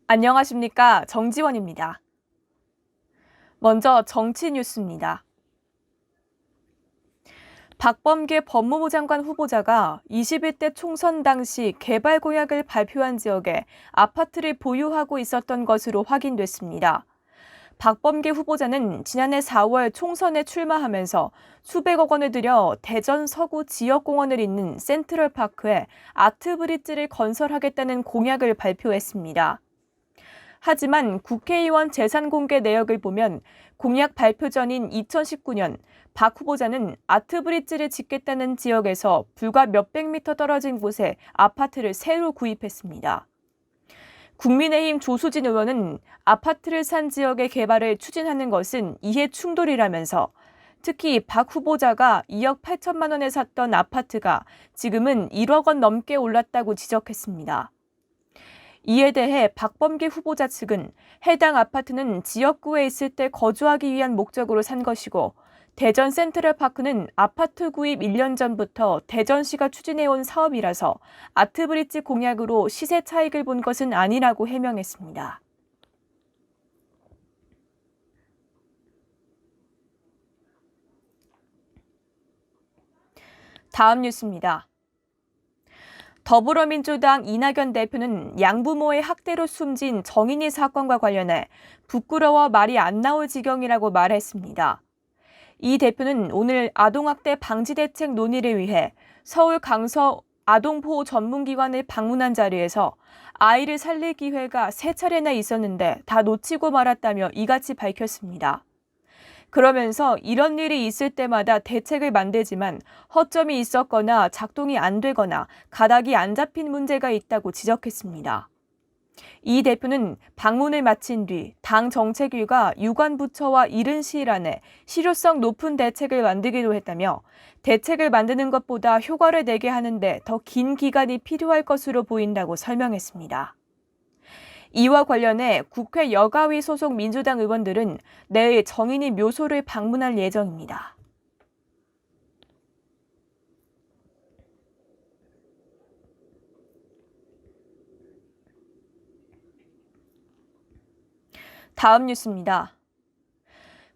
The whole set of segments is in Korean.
안녕하십니까. 정지원입니다. 먼저 정치 뉴스입니다. 박범계 법무부 장관 후보자가 21대 총선 당시 개발 공약을 발표한 지역에 아파트를 보유하고 있었던 것으로 확인됐습니다. 박범계 후보자는 지난해 4월 총선에 출마하면서 수백억 원을 들여 대전 서구 지역공원을 잇는 센트럴파크에 아트브릿지를 건설하겠다는 공약을 발표했습니다. 하지만 국회의원 재산 공개 내역을 보면 공약 발표 전인 2019년 박 후보자는 아트브릿지를 짓겠다는 지역에서 불과 몇백 미터 떨어진 곳에 아파트를 새로 구입했습니다. 국민의힘 조수진 의원은 아파트를 산 지역의 개발을 추진하는 것은 이해 충돌이라면서 특히 박 후보자가 2억 8천만 원에 샀던 아파트가 지금은 1억 원 넘게 올랐다고 지적했습니다. 이에 대해 박범계 후보자 측은 해당 아파트는 지역구에 있을 때 거주하기 위한 목적으로 산 것이고 대전 센트럴파크는 아파트 구입 1년 전부터 대전시가 추진해온 사업이라서 아트브릿지 공약으로 시세 차익을 본 것은 아니라고 해명했습니다. 다음 뉴스입니다. 더불어민주당 이낙연 대표는 양부모의 학대로 숨진 정인이 사건과 관련해 부끄러워 말이 안 나올 지경이라고 말했습니다. 이 대표는 오늘 아동학대 방지대책 논의를 위해 서울 강서 아동보호 전문기관을 방문한 자리에서 아이를 살릴 기회가 3차례나 있었는데 다 놓치고 말았다며 이같이 밝혔습니다. 그러면서 이런 일이 있을 때마다 대책을 만들지만 허점이 있었거나 작동이 안 되거나 가닥이 안 잡힌 문제가 있다고 지적했습니다. 이 대표는 방문을 마친 뒤 당 정책위가 유관부처와 이른 시일 안에 실효성 높은 대책을 만들기로 했다며 대책을 만드는 것보다 효과를 내게 하는데 더 긴 기간이 필요할 것으로 보인다고 설명했습니다. 이와 관련해 국회 여가위 소속 민주당 의원들은 내일 정인이 묘소를 방문할 예정입니다. 다음 뉴스입니다.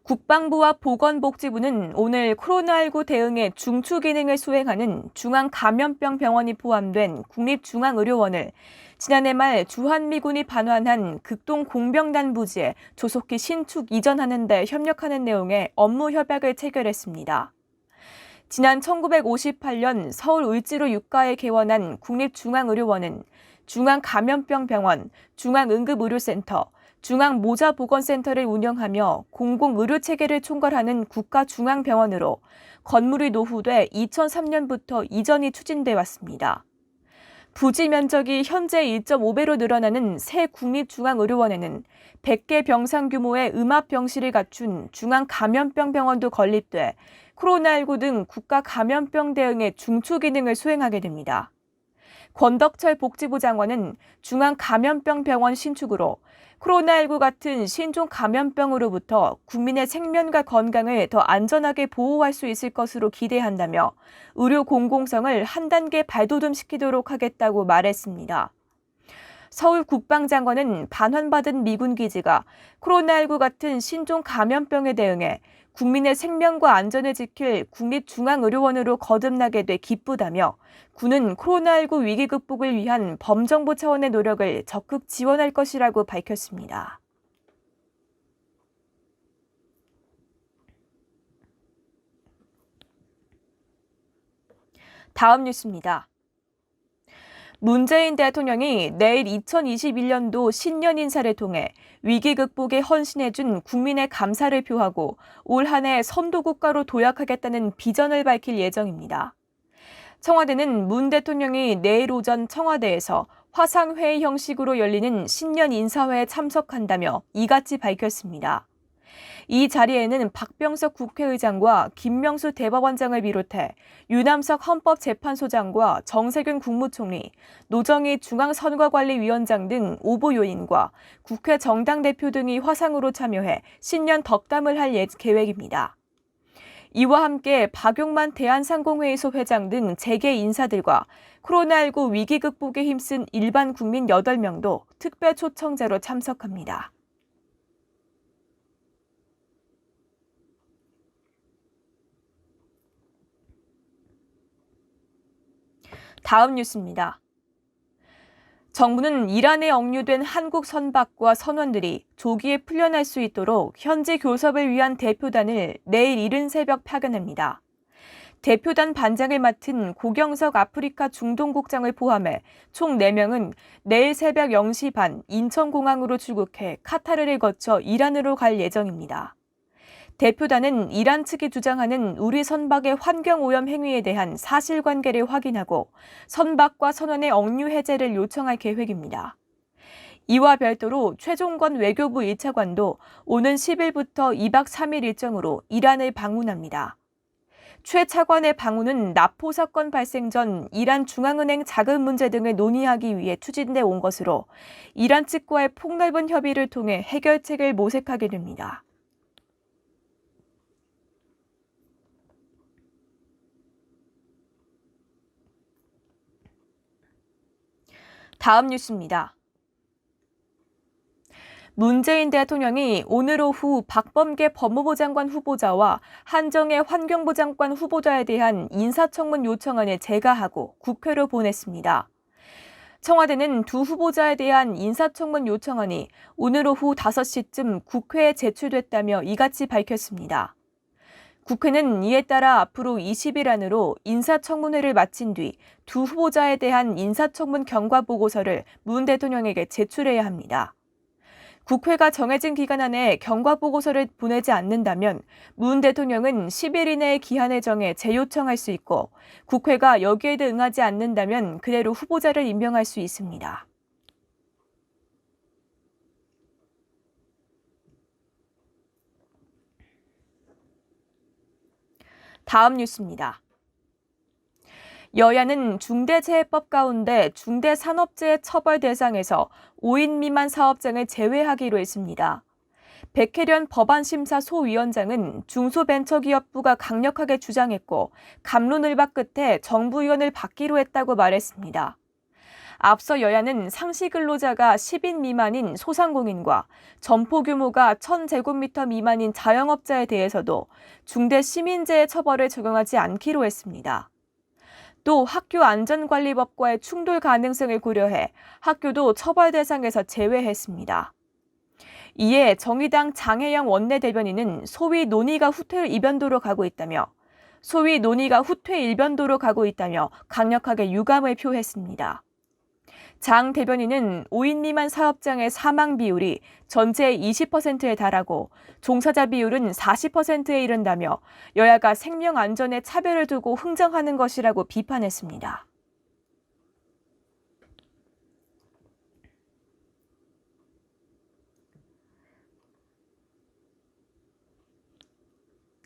국방부와 보건복지부는 오늘 코로나19 대응에 중추 기능을 수행하는 중앙감염병 병원이 포함된 국립중앙의료원을 지난해 말 주한미군이 반환한 극동 공병단 부지에 조속히 신축 이전하는 데 협력하는 내용의 업무 협약을 체결했습니다. 지난 1958년 서울 을지로 육가에 개원한 국립중앙의료원은 중앙감염병 병원, 중앙응급의료센터, 중앙모자보건센터를 운영하며 공공의료체계를 총괄하는 국가중앙병원으로 건물이 노후돼 2003년부터 이전이 추진돼 왔습니다. 부지 면적이 현재 1.5배로 늘어나는 새 국립중앙의료원에는 100개 병상 규모의 음압병실을 갖춘 중앙감염병 병원도 건립돼 코로나19 등 국가감염병 대응의 중추 기능을 수행하게 됩니다. 권덕철 복지부 장관은 중앙감염병 병원 신축으로 코로나19 같은 신종 감염병으로부터 국민의 생명과 건강을 더 안전하게 보호할 수 있을 것으로 기대한다며 의료 공공성을 한 단계 발돋움시키도록 하겠다고 말했습니다. 서울 국방장관은 반환받은 미군 기지가 코로나19 같은 신종 감염병에 대응해 국민의 생명과 안전을 지킬 국립중앙의료원으로 거듭나게 돼 기쁘다며 군은 코로나19 위기 극복을 위한 범정부 차원의 노력을 적극 지원할 것이라고 밝혔습니다. 다음 뉴스입니다. 문재인 대통령이 내일 2021년도 신년 인사를 통해 위기 극복에 헌신해준 국민의 감사를 표하고 올 한 해 선도국가로 도약하겠다는 비전을 밝힐 예정입니다. 청와대는 문 대통령이 내일 오전 청와대에서 화상회의 형식으로 열리는 신년 인사회에 참석한다며 이같이 밝혔습니다. 이 자리에는 박병석 국회의장과 김명수 대법원장을 비롯해 유남석 헌법재판소장과 정세균 국무총리, 노정희 중앙선거관리위원장 등 오보 요인과 국회 정당 대표 등이 화상으로 참여해 신년 덕담을 할 계획입니다. 이와 함께 박용만 대한상공회의소 회장 등 재계 인사들과 코로나19 위기 극복에 힘쓴 일반 국민 8명도 특별 초청자로 참석합니다. 다음 뉴스입니다. 정부는 이란에 억류된 한국 선박과 선원들이 조기에 풀려날 수 있도록 현지 교섭을 위한 대표단을 내일 이른 새벽 파견합니다. 대표단 반장을 맡은 고경석 아프리카 중동국장을 포함해 총 4명은 내일 새벽 0시 반 인천공항으로 출국해 카타르를 거쳐 이란으로 갈 예정입니다. 대표단은 이란 측이 주장하는 우리 선박의 환경오염 행위에 대한 사실관계를 확인하고 선박과 선원의 억류 해제를 요청할 계획입니다. 이와 별도로 최종건 외교부 1차관도 오는 10일부터 2박 3일 일정으로 이란을 방문합니다. 최 차관의 방문은 나포 사건 발생 전 이란 중앙은행 자금 문제 등을 논의하기 위해 추진돼 온 것으로 이란 측과의 폭넓은 협의를 통해 해결책을 모색하게 됩니다. 다음 뉴스입니다. 문재인 대통령이 오늘 오후 박범계 법무부 장관 후보자와 한정혜 환경부 장관 후보자에 대한 인사청문 요청안을 제가하고 국회로 보냈습니다. 청와대는 두 후보자에 대한 인사청문 요청안이 오늘 오후 5시쯤 국회에 제출됐다며 이같이 밝혔습니다. 국회는 이에 따라 앞으로 20일 안으로 인사청문회를 마친 뒤 두 후보자에 대한 인사청문 경과보고서를 문 대통령에게 제출해야 합니다. 국회가 정해진 기간 안에 경과보고서를 보내지 않는다면 문 대통령은 10일 이내에 기한을 정해 재요청할 수 있고 국회가 여기에도 응하지 않는다면 그대로 후보자를 임명할 수 있습니다. 다음 뉴스입니다. 여야는 중대재해법 가운데 중대산업재해 처벌 대상에서 5인 미만 사업장을 제외하기로 했습니다. 백혜련 법안심사 소위원장은 중소벤처기업부가 강력하게 주장했고 갑론을박 끝에 정부 의원을 받기로 했다고 말했습니다. 앞서 여야는 상시근로자가 10인 미만인 소상공인과 점포 규모가 1000제곱미터 미만인 자영업자에 대해서도 중대시민재해 처벌을 적용하지 않기로 했습니다. 또 학교안전관리법과의 충돌 가능성을 고려해 학교도 처벌 대상에서 제외했습니다. 이에 정의당 장혜영 원내대변인은 소위 논의가 후퇴 일변도로 가고 있다며 강력하게 유감을 표했습니다. 장 대변인은 5인 미만 사업장의 사망 비율이 전체의 20%에 달하고 종사자 비율은 40%에 이른다며 여야가 생명 안전에 차별을 두고 흥정하는 것이라고 비판했습니다.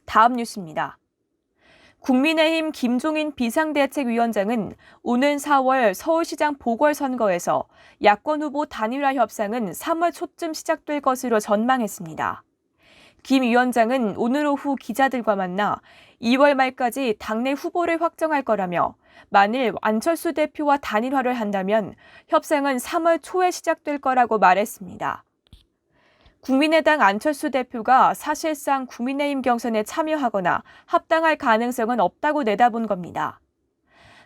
다음 뉴스입니다. 국민의힘 김종인 비상대책위원장은 오는 4월 서울시장 보궐선거에서 야권 후보 단일화 협상은 3월 초쯤 시작될 것으로 전망했습니다. 김 위원장은 오늘 오후 기자들과 만나 2월 말까지 당내 후보를 확정할 거라며 만일 안철수 대표와 단일화를 한다면 협상은 3월 초에 시작될 거라고 말했습니다. 국민의당 안철수 대표가 사실상 국민의힘 경선에 참여하거나 합당할 가능성은 없다고 내다본 겁니다.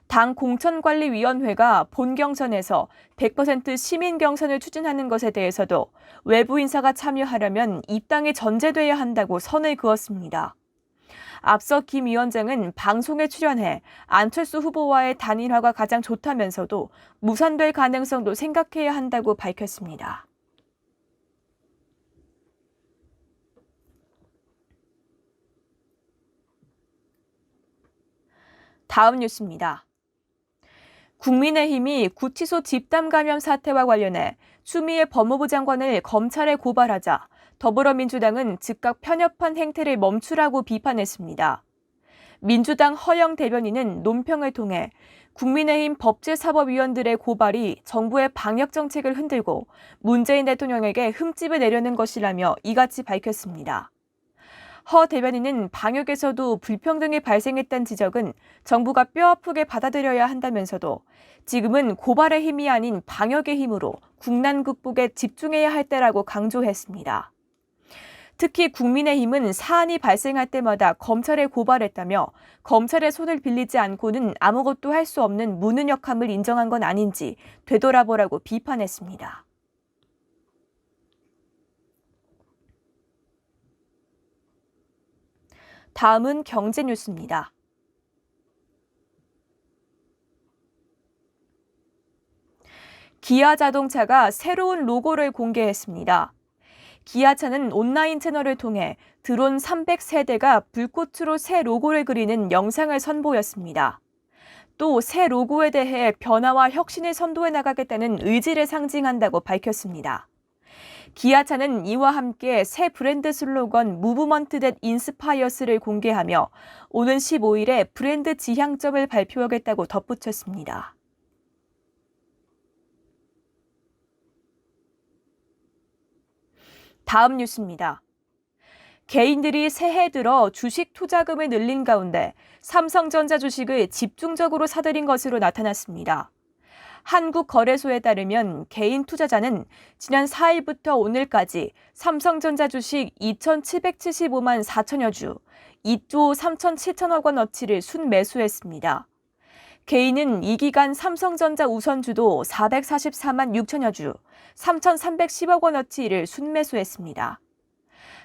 당 공천관리위원회가 본 경선에서 100% 시민 경선을 추진하는 것에 대해서도 외부 인사가 참여하려면 입당이 전제돼야 한다고 선을 그었습니다. 앞서 김 위원장은 방송에 출연해 안철수 후보와의 단일화가 가장 좋다면서도 무산될 가능성도 생각해야 한다고 밝혔습니다. 다음 뉴스입니다. 국민의힘이 구치소 집단 감염 사태와 관련해 추미애 법무부 장관을 검찰에 고발하자 더불어민주당은 즉각 편협한 행태를 멈추라고 비판했습니다. 민주당 허영 대변인은 논평을 통해 국민의힘 법제사법위원들의 고발이 정부의 방역 정책을 흔들고 문재인 대통령에게 흠집을 내려는 것이라며 이같이 밝혔습니다. 허 대변인은 방역에서도 불평등이 발생했다는 지적은 정부가 뼈아프게 받아들여야 한다면서도 지금은 고발의 힘이 아닌 방역의 힘으로 국난 극복에 집중해야 할 때라고 강조했습니다. 특히 국민의힘은 사안이 발생할 때마다 검찰에 고발했다며 검찰의 손을 빌리지 않고는 아무것도 할 수 없는 무능력함을 인정한 건 아닌지 되돌아보라고 비판했습니다. 다음은 경제 뉴스입니다. 기아 자동차가 새로운 로고를 공개했습니다. 기아차는 온라인 채널을 통해 드론 300세대가 불꽃으로 새 로고를 그리는 영상을 선보였습니다. 또 새 로고에 대해 변화와 혁신을 선도해 나가겠다는 의지를 상징한다고 밝혔습니다. 기아차는 이와 함께 새 브랜드 슬로건 Movement that Inspires를 공개하며 오는 15일에 브랜드 지향점을 발표하겠다고 덧붙였습니다. 다음 뉴스입니다. 개인들이 새해 들어 주식 투자금을 늘린 가운데 삼성전자 주식을 집중적으로 사들인 것으로 나타났습니다. 한국거래소에 따르면 개인 투자자는 지난 4일부터 오늘까지 삼성전자 주식 2,775만 4천여 주, 2조 3,7천억 원어치를 순매수했습니다. 개인은 이 기간 삼성전자 우선주도 444만 6천여 주, 3,310억 원어치를 순매수했습니다.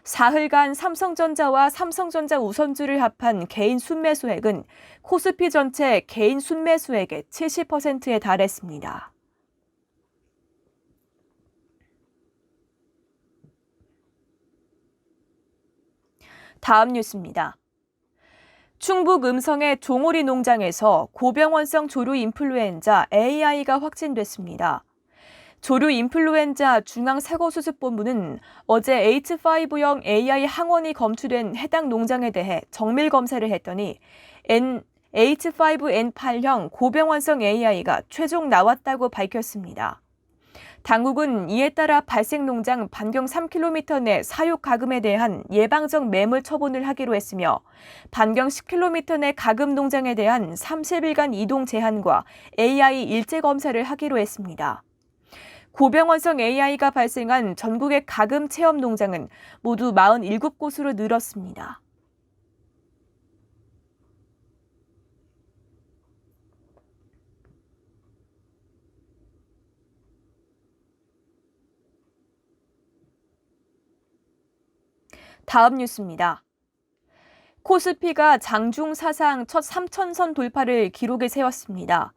사흘간 삼성전자와 삼성전자 우선주를 합한 개인 순매수액은 코스피 전체 개인 순매수액의 70%에 달했습니다. 다음 뉴스입니다. 충북 음성의 종오리 농장에서 고병원성 조류 인플루엔자 AI가 확진됐습니다. 조류 인플루엔자 중앙사고수습본부는 어제 H5형 AI 항원이 검출된 해당 농장에 대해 정밀 검사를 했더니 H5N8형 고병원성 AI가 최종 나왔다고 밝혔습니다. 당국은 이에 따라 발생 농장 반경 3km 내 사육 가금에 대한 예방적 매물 처분을 하기로 했으며 반경 10km 내 가금 농장에 대한 30일간 이동 제한과 AI 일제 검사를 하기로 했습니다. 고병원성 AI가 발생한 전국의 가금 체험 농장은 모두 47곳으로 늘었습니다. 다음 뉴스입니다. 코스피가 장중 사상 첫 3,000선 돌파를 기록에 세웠습니다.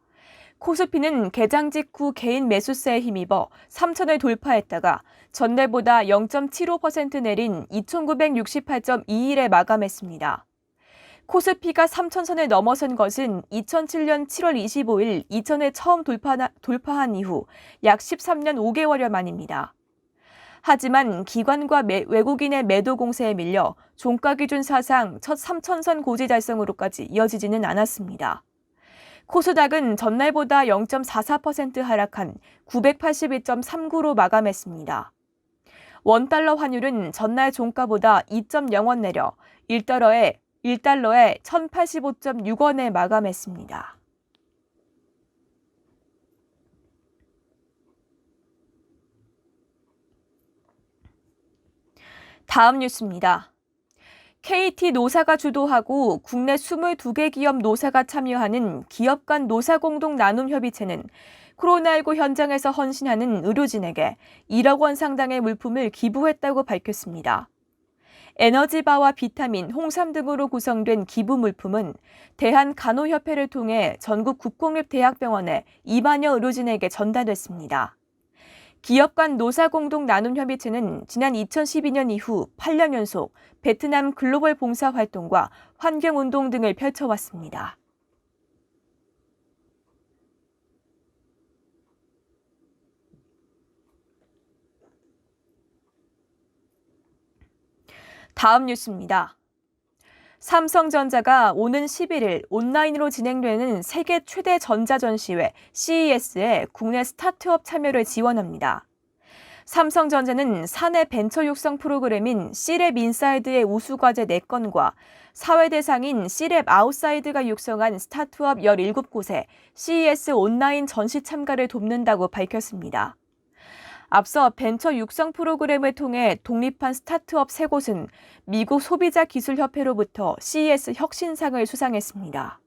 코스피는 개장 직후 개인 매수세에 힘입어 3,000을 돌파했다가 전날보다 0.75% 내린 2,968.21에 마감했습니다. 코스피가 3,000선을 넘어선 것은 2007년 7월 25일 2,000을 처음 돌파한 이후 약 13년 5개월여 만입니다. 하지만 기관과 외국인의 매도 공세에 밀려 종가 기준 사상 첫 3,000선 고지 달성으로까지 이어지지는 않았습니다. 코스닥은 전날보다 0.44% 하락한 982.39로 마감했습니다. 원달러 환율은 전날 종가보다 2.0원 내려 1달러에 1,085.6원에 마감했습니다. 다음 뉴스입니다. KT 노사가 주도하고 국내 22개 기업 노사가 참여하는 기업 간 노사 공동 나눔 협의체는 코로나19 현장에서 헌신하는 의료진에게 1억 원 상당의 물품을 기부했다고 밝혔습니다. 에너지바와 비타민, 홍삼 등으로 구성된 기부 물품은 대한간호협회를 통해 전국 국공립대학병원에 2만여 의료진에게 전달됐습니다. 기업 간 노사 공동 나눔 협의체는 지난 2012년 이후 8년 연속 베트남 글로벌 봉사 활동과 환경운동 등을 펼쳐왔습니다. 다음 뉴스입니다. 삼성전자가 오는 11일 온라인으로 진행되는 세계 최대 전자전시회 CES에 국내 스타트업 참여를 지원합니다. 삼성전자는 사내 벤처 육성 프로그램인 C랩 인사이드의 우수과제 4건과 사회 대상인 C랩 아웃사이드가 육성한 스타트업 17곳에 CES 온라인 전시 참가를 돕는다고 밝혔습니다. 앞서 벤처 육성 프로그램을 통해 독립한 스타트업 3곳은 미국 소비자기술협회로부터 CES 혁신상을 수상했습니다.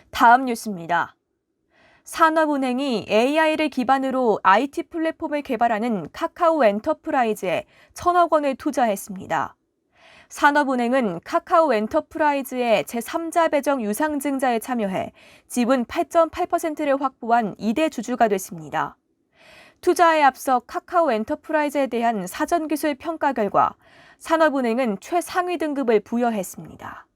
다음 뉴스입니다. 산업은행이 AI를 기반으로 IT 플랫폼을 개발하는 카카오 엔터프라이즈에 1,000억 원을 투자했습니다. 산업은행은 카카오 엔터프라이즈의 제3자 배정 유상증자에 참여해 지분 8.8%를 확보한 2대 주주가 됐습니다. 투자에 앞서 카카오 엔터프라이즈에 대한 사전기술 평가 결과 산업은행은 최상위 등급을 부여했습니다.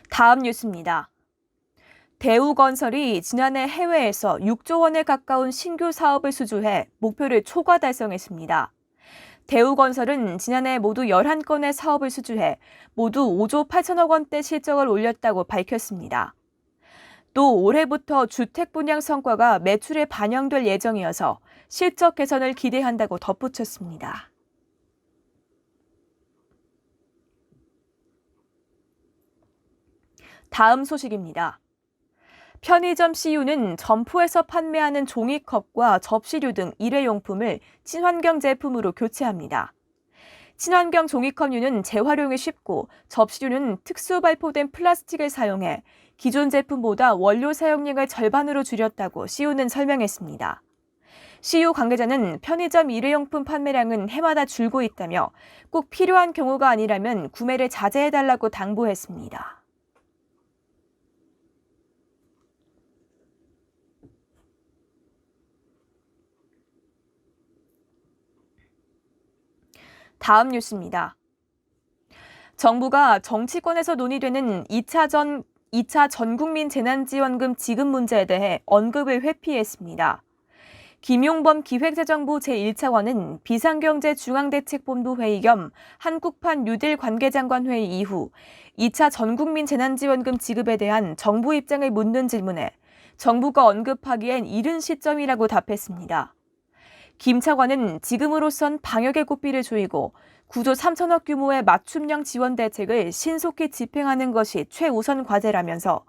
다음 뉴스입니다. 대우건설이 지난해 해외에서 6조 원에 가까운 신규 사업을 수주해 목표를 초과 달성했습니다. 대우건설은 지난해 모두 11건의 사업을 수주해 모두 5조 8천억 원대 실적을 올렸다고 밝혔습니다. 또 올해부터 주택 분양 성과가 매출에 반영될 예정이어서 실적 개선을 기대한다고 덧붙였습니다. 다음 소식입니다. 편의점 CU는 점포에서 판매하는 종이컵과 접시류 등 일회용품을 친환경 제품으로 교체합니다. 친환경 종이컵류는 재활용이 쉽고 접시류는 특수 발포된 플라스틱을 사용해 기존 제품보다 원료 사용량을 절반으로 줄였다고 CU는 설명했습니다. CU 관계자는 편의점 일회용품 판매량은 해마다 줄고 있다며 꼭 필요한 경우가 아니라면 구매를 자제해달라고 당부했습니다. 다음 뉴스입니다. 정부가 정치권에서 논의되는 2차 전국민 재난지원금 지급 문제에 대해 언급을 회피했습니다. 김용범 기획재정부 제1차관은 비상경제중앙대책본부 회의 겸 한국판 뉴딜 관계장관 회의 이후 2차 전국민 재난지원금 지급에 대한 정부 입장을 묻는 질문에 정부가 언급하기엔 이른 시점이라고 답했습니다. 김 차관은 지금으로선 방역의 고삐를 조이고 9조 3천억 규모의 맞춤형 지원 대책을 신속히 집행하는 것이 최우선 과제라면서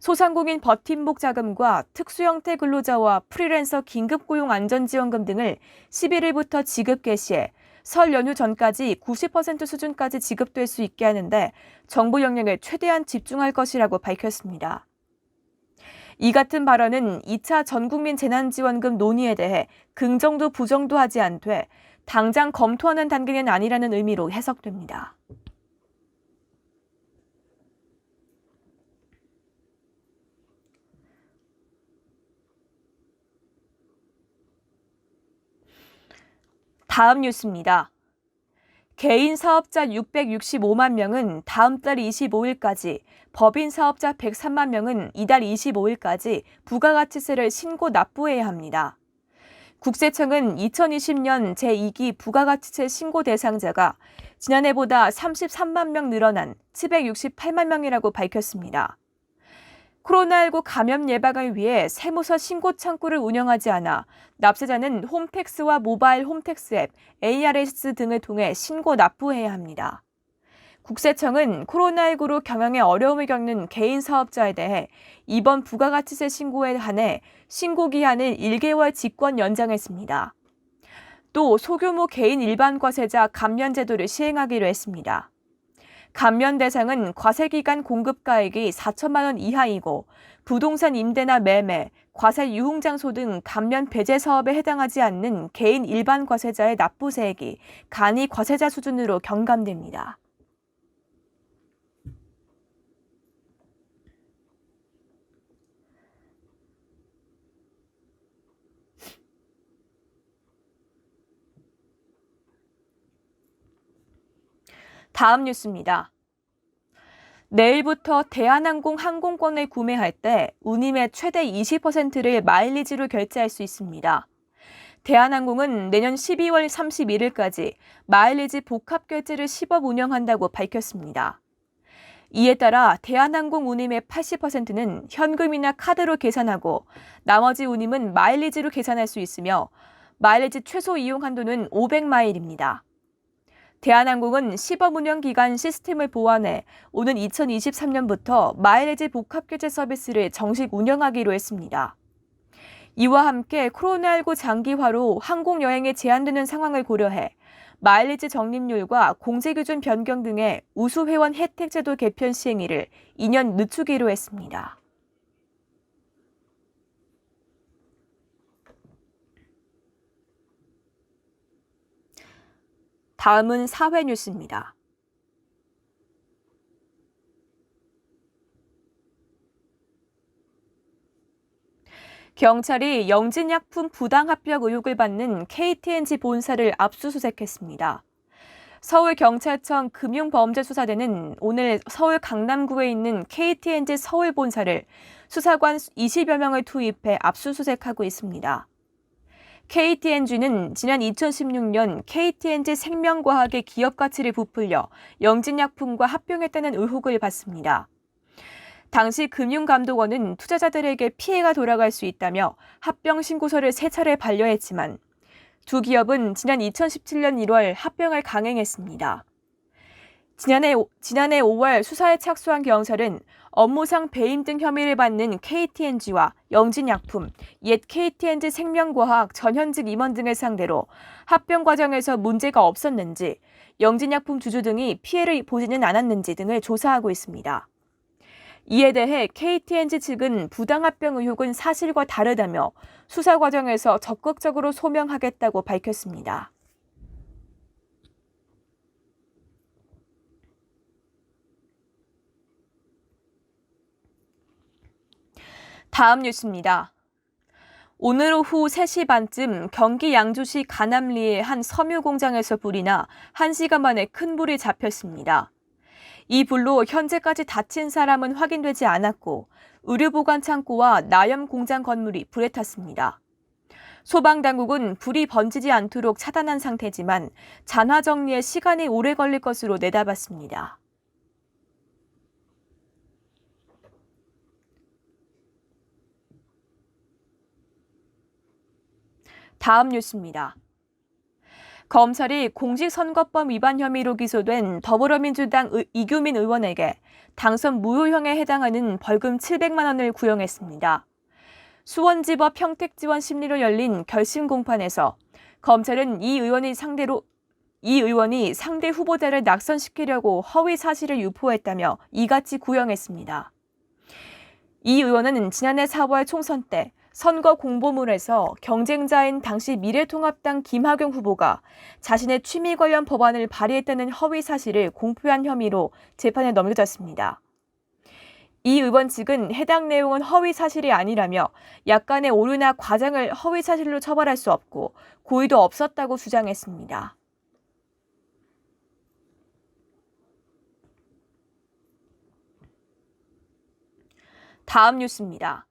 소상공인 버팀목 자금과 특수형태 근로자와 프리랜서 긴급고용 안전지원금 등을 11일부터 지급 개시해 설 연휴 전까지 90% 수준까지 지급될 수 있게 하는데 정부 역량을 최대한 집중할 것이라고 밝혔습니다. 이 같은 발언은 2차 전국민 재난지원금 논의에 대해 긍정도 부정도 하지 않되 당장 검토하는 단계는 아니라는 의미로 해석됩니다. 다음 뉴스입니다. 개인 사업자 665만 명은 다음 달 25일까지, 법인 사업자 103만 명은 이달 25일까지 부가가치세를 신고 납부해야 합니다. 국세청은 2020년 제2기 부가가치세 신고 대상자가 지난해보다 33만 명 늘어난 768만 명이라고 밝혔습니다. 코로나19 감염 예방을 위해 세무서 신고 창구를 운영하지 않아 납세자는 홈택스와 모바일 홈택스 앱, ARS 등을 통해 신고 납부해야 합니다. 국세청은 코로나19로 경영에 어려움을 겪는 개인 사업자에 대해 이번 부가가치세 신고에 한해 신고 기한을 1개월 직권 연장했습니다. 또 소규모 개인 일반 과세자 감면 제도를 시행하기로 했습니다. 감면 대상은 과세기간 공급가액이 4천만 원 이하이고 부동산 임대나 매매, 과세 유흥장소 등 감면 배제 사업에 해당하지 않는 개인 일반 과세자의 납부세액이 간이 과세자 수준으로 경감됩니다. 다음 뉴스입니다. 내일부터 대한항공 항공권을 구매할 때 운임의 최대 20%를 마일리지로 결제할 수 있습니다. 대한항공은 내년 12월 31일까지 마일리지 복합결제를 시범 운영한다고 밝혔습니다. 이에 따라 대한항공 운임의 80%는 현금이나 카드로 계산하고 나머지 운임은 마일리지로 계산할 수 있으며 마일리지 최소 이용 한도는 500마일입니다. 대한항공은 시범 운영 기간 시스템을 보완해 오는 2023년부터 마일리지 복합결제 서비스를 정식 운영하기로 했습니다. 이와 함께 코로나19 장기화로 항공 여행에 제한되는 상황을 고려해 마일리지 적립률과 공제기준 변경 등의 우수회원 혜택제도 개편 시행일을 2년 늦추기로 했습니다. 다음은 사회 뉴스입니다. 경찰이 영진약품 부당합격 의혹을 받는 KTNG 본사를 압수수색했습니다. 서울경찰청 금융범죄수사대는 오늘 서울 강남구에 있는 KTNG 서울 본사를 수사관 20여 명을 투입해 압수수색하고 있습니다. KTNG는 지난 2016년 KTNG 생명과학의 기업 가치를 부풀려 영진약품과 합병했다는 의혹을 받습니다. 당시 금융감독원은 투자자들에게 피해가 돌아갈 수 있다며 합병 신고서를 3차례 반려했지만 두 기업은 지난 2017년 1월 합병을 강행했습니다. 지난해 5월 수사에 착수한 경찰은 업무상 배임 등 혐의를 받는 KTNG와 영진약품, 옛 KTNG 생명과학 전현직 임원 등을 상대로 합병 과정에서 문제가 없었는지, 영진약품 주주 등이 피해를 보지는 않았는지 등을 조사하고 있습니다. 이에 대해 KTNG 측은 부당합병 의혹은 사실과 다르다며 수사 과정에서 적극적으로 소명하겠다고 밝혔습니다. 다음 뉴스입니다. 오늘 오후 3시 반쯤 경기 양주시 가남리의 한 섬유 공장에서 불이 나 1시간 만에 큰 불이 잡혔습니다. 이 불로 현재까지 다친 사람은 확인되지 않았고 의류보관 창고와 나염 공장 건물이 불에 탔습니다. 소방당국은 불이 번지지 않도록 차단한 상태지만 잔화 정리에 시간이 오래 걸릴 것으로 내다봤습니다. 다음 뉴스입니다. 검찰이 공직선거법 위반 혐의로 기소된 더불어민주당 이규민 의원에게 당선 무효형에 해당하는 벌금 700만 원을 구형했습니다. 수원지법 평택지원 심리로 열린 결심 공판에서 검찰은 이 의원이 상대 후보자를 낙선시키려고 허위 사실을 유포했다며 이같이 구형했습니다. 이 의원은 지난해 4월 총선 때 선거 공보물에서 경쟁자인 당시 미래통합당 김학용 후보가 자신의 취미 관련 법안을 발의했다는 허위 사실을 공표한 혐의로 재판에 넘겨졌습니다. 이 의원 측은 해당 내용은 허위 사실이 아니라며 약간의 오류나 과장을 허위 사실로 처벌할 수 없고 고의도 없었다고 주장했습니다. 다음 뉴스입니다.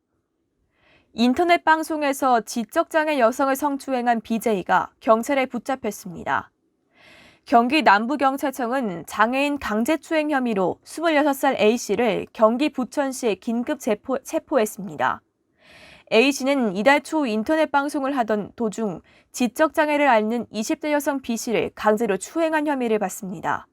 인터넷 방송에서 지적장애 여성을 성추행한 BJ가 경찰에 붙잡혔습니다. 경기 남부경찰청은 장애인 강제추행 혐의로 26살 A씨를 경기 부천시에 긴급 체포했습니다. A씨는 이달 초 인터넷 방송을 하던 도중 지적장애를 앓는 20대 여성 B씨를 강제로 추행한 혐의를 받습니다.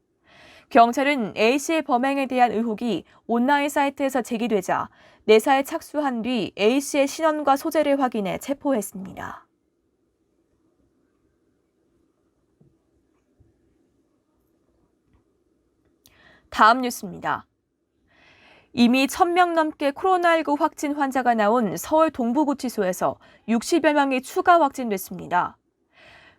경찰은 A씨의 범행에 대한 의혹이 온라인 사이트에서 제기되자 내사에 착수한 뒤 A씨의 신원과 소재를 확인해 체포했습니다. 다음 뉴스입니다. 이미 1,000명 넘게 코로나19 확진 환자가 나온 서울 동부구치소에서 60여 명이 추가 확진됐습니다.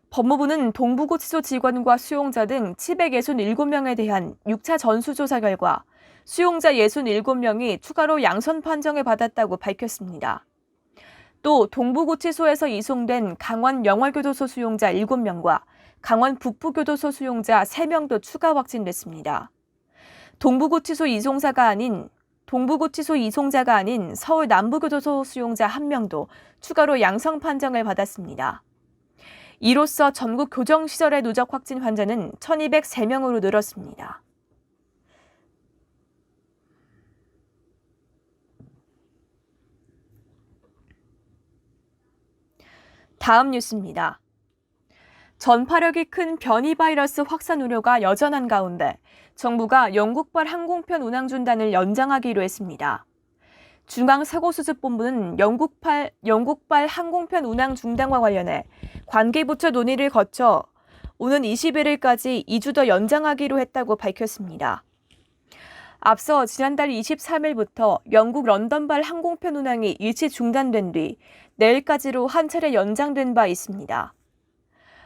법무부는 동부구치소 직원과 수용자 등 767명에 대한 6차 전수조사 결과 수용자 67명이 추가로 양선 판정을 받았다고 밝혔습니다. 또 동부구치소에서 이송된 강원 영월교도소 수용자 7명과 강원 북부교도소 수용자 3명도 추가 확진됐습니다. 동부구치소 이송자가 아닌 서울 남부교도소 수용자 1명도 추가로 양성 판정을 받았습니다. 이로써 전국 교정시설의 누적 확진 환자는 1,203명으로 늘었습니다. 다음 뉴스입니다. 전파력이 큰 변이 바이러스 확산 우려가 여전한 가운데 정부가 영국발 항공편 운항 중단을 연장하기로 했습니다. 중앙사고수습본부는 영국발 항공편 운항 중단과 관련해 관계부처 논의를 거쳐 오는 21일까지 2주 더 연장하기로 했다고 밝혔습니다. 앞서 지난달 23일부터 영국 런던발 항공편 운항이 일시 중단된 뒤 내일까지로 한 차례 연장된 바 있습니다.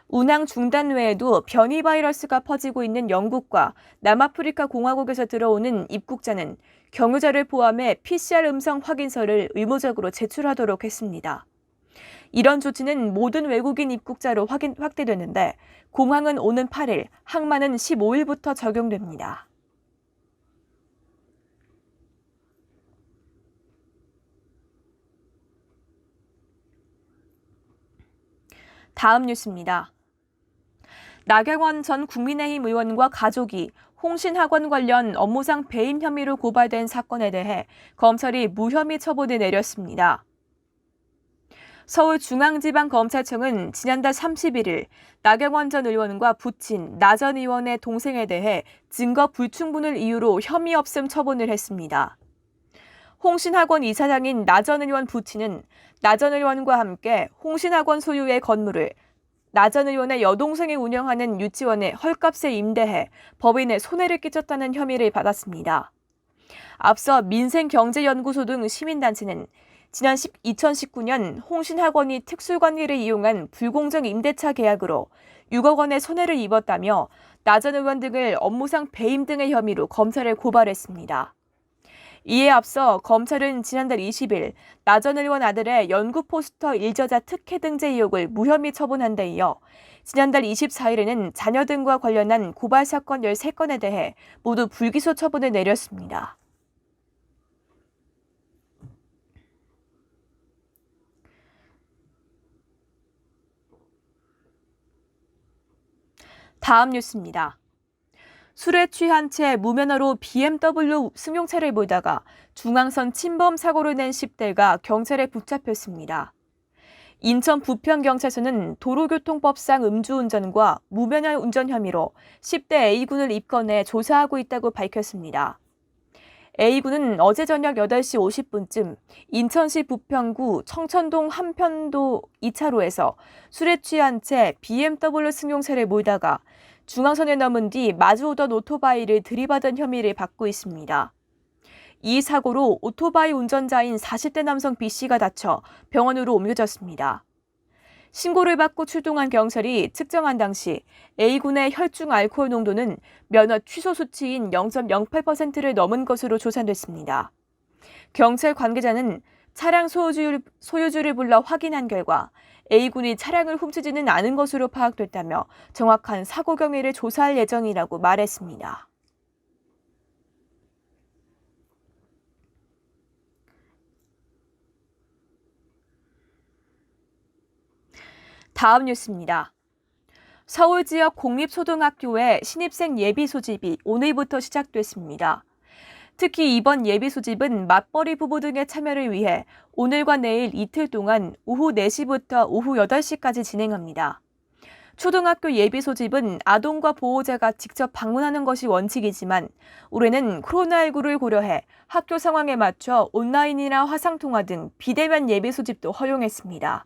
운항 중단 외에도 변이 바이러스가 퍼지고 있는 영국과 남아프리카 공화국에서 들어오는 입국자는 경유자를 포함해 PCR 음성 확인서를 의무적으로 제출하도록 했습니다. 이런 조치는 모든 외국인 입국자로 확대되는데 공항은 오는 8일, 항만은 15일부터 적용됩니다. 다음 뉴스입니다. 나경원 전 국민의힘 의원과 가족이 홍신학원 관련 업무상 배임 혐의로 고발된 사건에 대해 검찰이 무혐의 처분을 내렸습니다. 서울중앙지방검찰청은 지난달 31일 나경원 전 의원과 부친 나 전 의원의 동생에 대해 증거 불충분을 이유로 혐의 없음 처분을 했습니다. 홍신학원 이사장인 나 전 의원 부친은 나 전 의원과 함께 홍신학원 소유의 건물을 나 전 의원의 여동생이 운영하는 유치원에 헐값에 임대해 법인에 손해를 끼쳤다는 혐의를 받았습니다. 앞서 민생경제연구소 등 시민단체는 지난 2019년 홍신학원이 특수관리를 이용한 불공정 임대차 계약으로 6억 원의 손해를 입었다며 나 전 의원 등을 업무상 배임 등의 혐의로 검찰에 고발했습니다. 이에 앞서 검찰은 지난달 20일 나 전 의원 아들의 연구 포스터 일저자 특혜 등재 의혹을 무혐의 처분한 데 이어 지난달 24일에는 자녀 등과 관련한 고발 사건 13건에 대해 모두 불기소 처분을 내렸습니다. 다음 뉴스입니다. 술에 취한 채 무면허로 BMW 승용차를 몰다가 중앙선 침범 사고를 낸 10대가 경찰에 붙잡혔습니다. 인천 부평경찰서는 도로교통법상 음주운전과 무면허 운전 혐의로 10대 A군을 입건해 조사하고 있다고 밝혔습니다. A군은 어제 저녁 8시 50분쯤 인천시 부평구 청천동 한편도 2차로에서 술에 취한 채 BMW 승용차를 몰다가 중앙선을 넘은 뒤 마주오던 오토바이를 들이받은 혐의를 받고 있습니다. 이 사고로 오토바이 운전자인 40대 남성 B씨가 다쳐 병원으로 옮겨졌습니다. 신고를 받고 출동한 경찰이 측정한 당시 A군의 혈중 알코올 농도는 면허 취소 수치인 0.08%를 넘은 것으로 조사됐습니다. 경찰 관계자는 차량 소유주를 불러 확인한 결과 A군이 차량을 훔치지는 않은 것으로 파악됐다며 정확한 사고 경위를 조사할 예정이라고 말했습니다. 다음 뉴스입니다. 서울 지역 공립초등학교의 신입생 예비 소집이 오늘부터 시작됐습니다. 특히 이번 예비 소집은 맞벌이 부부 등의 참여를 위해 오늘과 내일 이틀 동안 오후 4시부터 오후 8시까지 진행합니다. 초등학교 예비 소집은 아동과 보호자가 직접 방문하는 것이 원칙이지만 올해는 코로나19를 고려해 학교 상황에 맞춰 온라인이나 화상통화 등 비대면 예비 소집도 허용했습니다.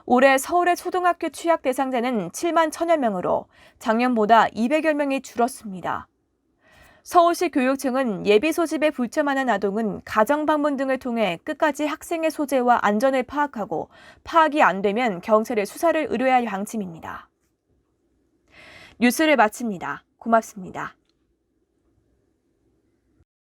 올해 서울의 초등학교 취약 대상자는 7만 1천여 명으로 작년보다 200여 명이 줄었습니다. 서울시 교육청은 예비 소집에 불참하는 아동은 가정방문 등을 통해 끝까지 학생의 소재와 안전을 파악하고 파악이 안 되면 경찰에 수사를 의뢰할 방침입니다. 뉴스를 마칩니다. 고맙습니다.